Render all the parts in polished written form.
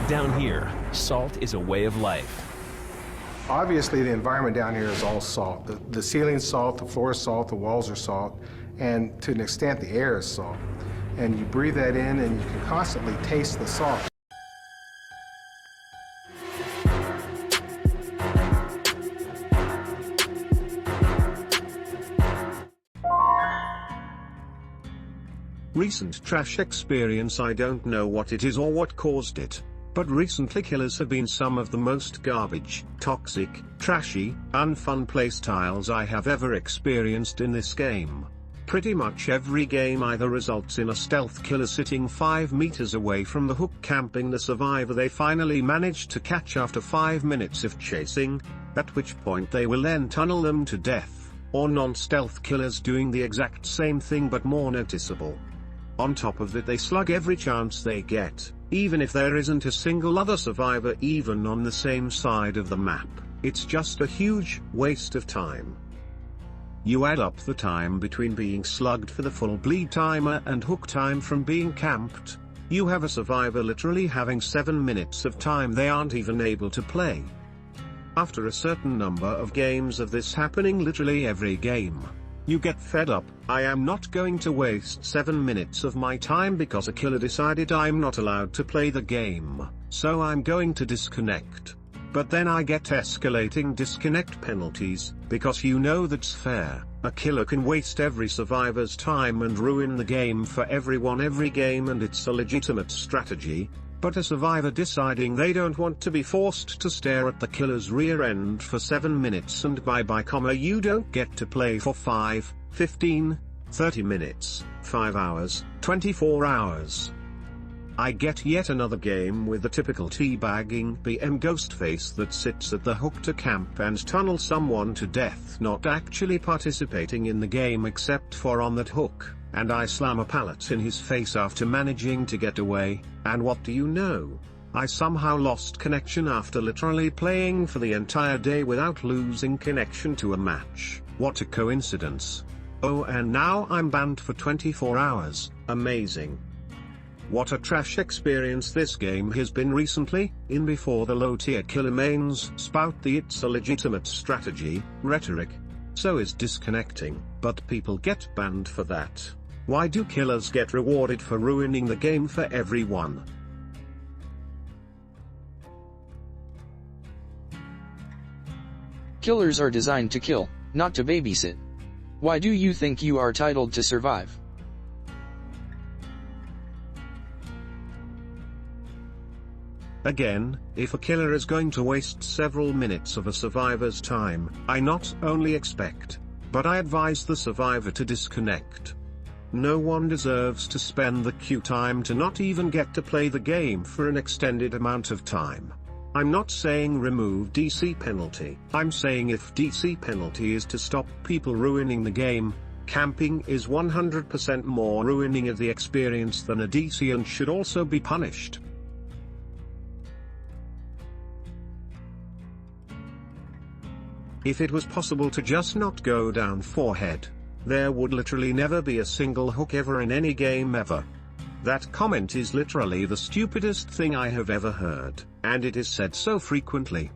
Down here, salt is a way of life. Obviously, the environment down here is all salt. The ceiling's salt, the floor is salt, the walls are salt, and to an extent, the air is salt. And you breathe that in, and you can constantly taste the salt. Recent trash experience. I don't know what it is or what caused it, but recently killers have been some of the most garbage, toxic, trashy, unfun playstyles I have ever experienced in this game. Pretty much every game either results in a stealth killer sitting 5 meters away from the hook camping the survivor they finally manage to catch after 5 minutes of chasing, at which point they will then tunnel them to death, or non-stealth killers doing the exact same thing but more noticeable. On top of that, they slug every chance they get, even if there isn't a single other survivor even on the same side of the map. It's just a huge waste of time. You add up the time between being slugged for the full bleed timer and hook time from being camped, you have a survivor literally having 7 minutes of time they aren't even able to play. After a certain number of games of this happening literally every game, you get fed up. I am not going to waste 7 minutes of my time because a killer decided I'm not allowed to play the game, so I'm going to disconnect. But then I get escalating disconnect penalties, because you know that's fair. A killer can waste every survivor's time and ruin the game for everyone every game, and it's a legitimate strategy. But a survivor deciding they don't want to be forced to stare at the killer's rear end for 7 minutes and bye-bye, you don't get to play for 5, 15, 30 minutes, 5 hours, 24 hours. I get yet another game with the typical teabagging BM Ghostface that sits at the hook to camp and tunnel someone to death, not actually participating in the game except for on that hook, and I slam a pallet in his face after managing to get away, and what do you know? I somehow lost connection after literally playing for the entire day without losing connection to a match. What a coincidence. Oh, and now I'm banned for 24 hours, amazing. What a trash experience this game has been recently. In before the low tier killer mains spout the "it's a legitimate strategy" rhetoric. So is disconnecting, but people get banned for that. Why do killers get rewarded for ruining the game for everyone? Killers are designed to kill, not to babysit. Why do you think you are titled to survive? Again, if a killer is going to waste several minutes of a survivor's time, I not only expect, but I advise the survivor to disconnect. No one deserves to spend the queue time to not even get to play the game for an extended amount of time. I'm not saying remove DC penalty. I'm saying if DC penalty is to stop people ruining the game, camping is 100% more ruining of the experience than a DC and should also be punished. If it was possible to just not go down forehead, there would literally never be a single hook ever in any game ever. That comment is literally the stupidest thing I have ever heard, and it is said so frequently.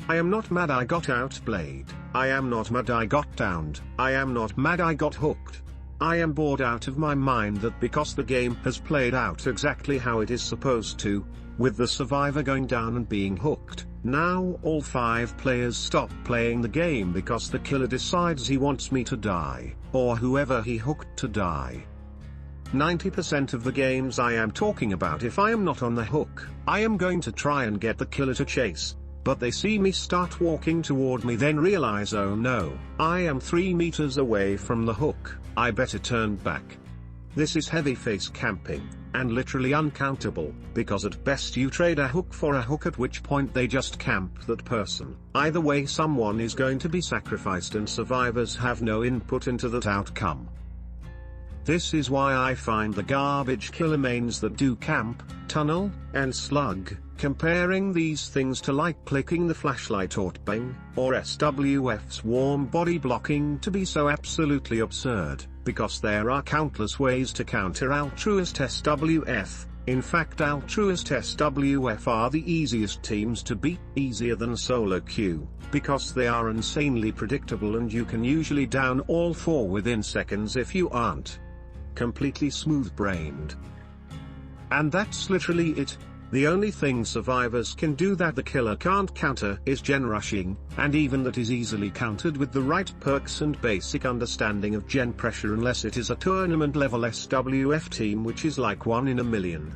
I am not mad I got outplayed. I am not mad I got downed. I am not mad I got hooked. I am bored out of my mind that because the game has played out exactly how it is supposed to, with the survivor going down and being hooked, now all 5 players stop playing the game because the killer decides he wants me to die, or whoever he hooked to die. 90% of the games I am talking about, if I am not on the hook, I am going to try and get the killer to chase, but they see me start walking toward me, then realize, oh no, I am 3 meters away from the hook, I better turn back. This is heavy face camping, and literally uncountable, because at best you trade a hook for a hook, at which point they just camp that person. Either way, someone is going to be sacrificed and survivors have no input into that outcome. This is why I find the garbage killer mains that do camp, tunnel, and slug, comparing these things to like clicking the flashlight or bang, or SWF's warm body blocking to be so absolutely absurd, because there are countless ways to counter altruist SWF, In fact, Altruist SWF are the easiest teams to beat, easier than solo queue, because they are insanely predictable and you can usually down all 4 within seconds if you aren't completely smooth-brained. And that's literally it. The only thing survivors can do that the killer can't counter is gen rushing, and even that is easily countered with the right perks and basic understanding of gen pressure, unless it is a tournament level SWF team, which is like 1 in a million.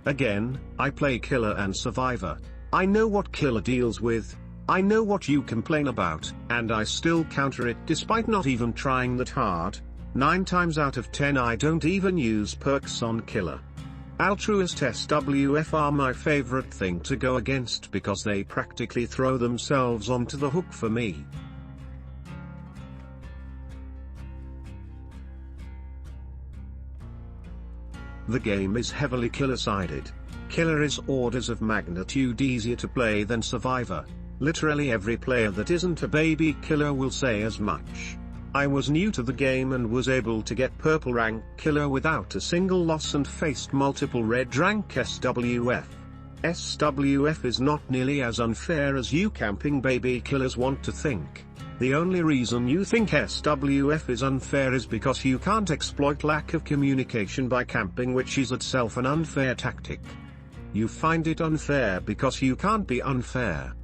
Again, I play killer and survivor. I know what killer deals with, I know what you complain about, and I still counter it despite not even trying that hard. 9 times out of 10 I don't even use perks on killer. Altruist SWF are my favorite thing to go against because they practically throw themselves onto the hook for me. The game is heavily killer-sided. Killer is orders of magnitude easier to play than survivor. Literally every player that isn't a baby killer will say as much. I was new to the game and was able to get purple rank killer without a single loss and faced multiple red rank SWF. SWF is not nearly as unfair as you camping baby killers want to think. The only reason you think SWF is unfair is because you can't exploit lack of communication by camping, which is itself an unfair tactic. You find it unfair because you can't be unfair.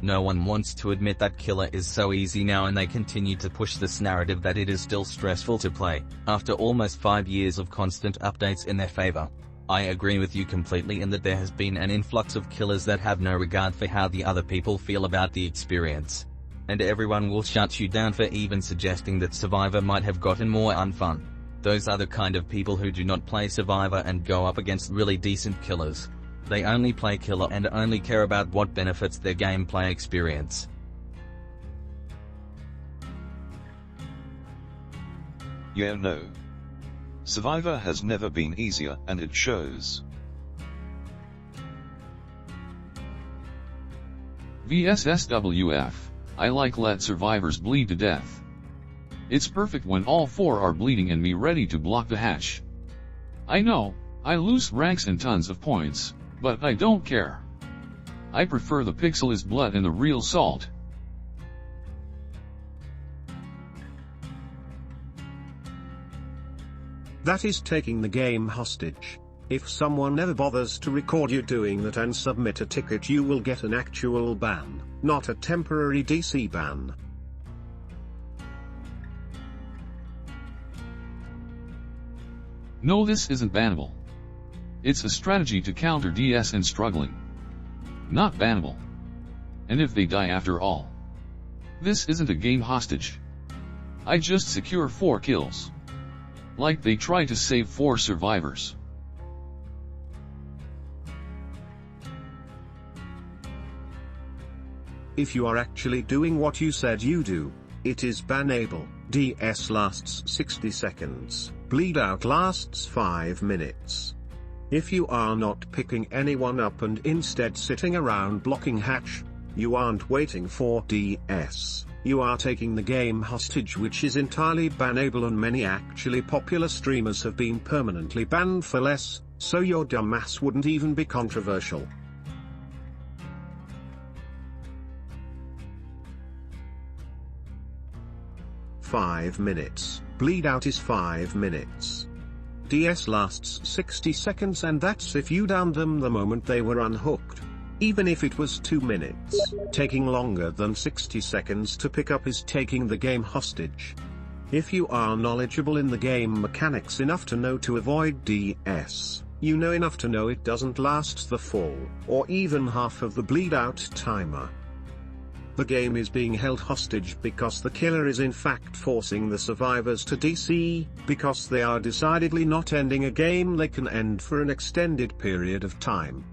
No one wants to admit that killer is so easy now, and they continue to push this narrative that it is still stressful to play, after almost 5 years of constant updates in their favor. I agree with you completely in that there has been an influx of killers that have no regard for how the other people feel about the experience. And everyone will shut you down for even suggesting that Survivor might have gotten more unfun. Those are the kind of people who do not play Survivor and go up against really decent killers. They only play killer and only care about what benefits their gameplay experience. Yeah, no. Survivor has never been easier, and it shows. VSSWF, I like let survivors bleed to death. It's perfect when all 4 are bleeding and me ready to block the hatch. I know, I lose ranks and tons of points, but I don't care. I prefer the pixel's blood and the real salt. That is taking the game hostage. If someone ever bothers to record you doing that and submit a ticket, you will get an actual ban, not a temporary DC ban. No, this isn't bannable. It's a strategy to counter DS and struggling. Not bannable. And if they die after all. This isn't a game hostage. I just secure 4 kills. Like they try to save 4 survivors. If you are actually doing what you said you do, it is bannable. DS lasts 60 seconds, bleed out lasts 5 minutes. If you are not picking anyone up and instead sitting around blocking hatch, you aren't waiting for DS, you are taking the game hostage, which is entirely bannable, and many actually popular streamers have been permanently banned for less, so your dumbass wouldn't even be controversial. "5 minutes, bleed out is 5 minutes. DS lasts 60 seconds, and that's if you downed them the moment they were unhooked. Even if it was 2 minutes, taking longer than 60 seconds to pick up is taking the game hostage. If you are knowledgeable in the game mechanics enough to know to avoid DS, you know enough to know it doesn't last the full, or even half of the bleed out timer. The game is being held hostage because the killer is in fact forcing the survivors to DC, because they are decidedly not ending a game they can end for an extended period of time.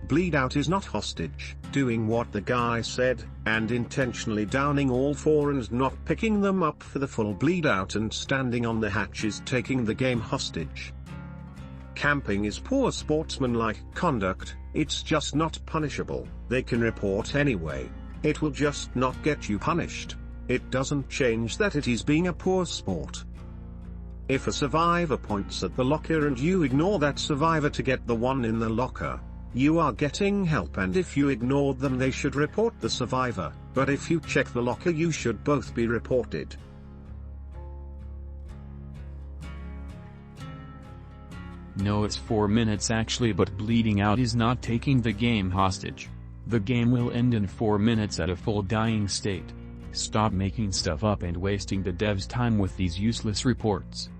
Bleed out is not hostage, doing what the guy said, and intentionally downing all 4 and not picking them up for the full bleed out and standing on the hatch is taking the game hostage. camping is poor sportsmanlike conduct, it's just not punishable. They can report anyway. It will just not get you punished. It doesn't change that it is being a poor sport. If a survivor points at the locker and you ignore that survivor to get the one in the locker, you are getting help, and if you ignored them they should report the survivor, but if you check the locker you should both be reported. No, it's 4 minutes actually, but bleeding out is not taking the game hostage. The game will end in 4 minutes at a full dying state. Stop making stuff up and wasting the devs' time with these useless reports.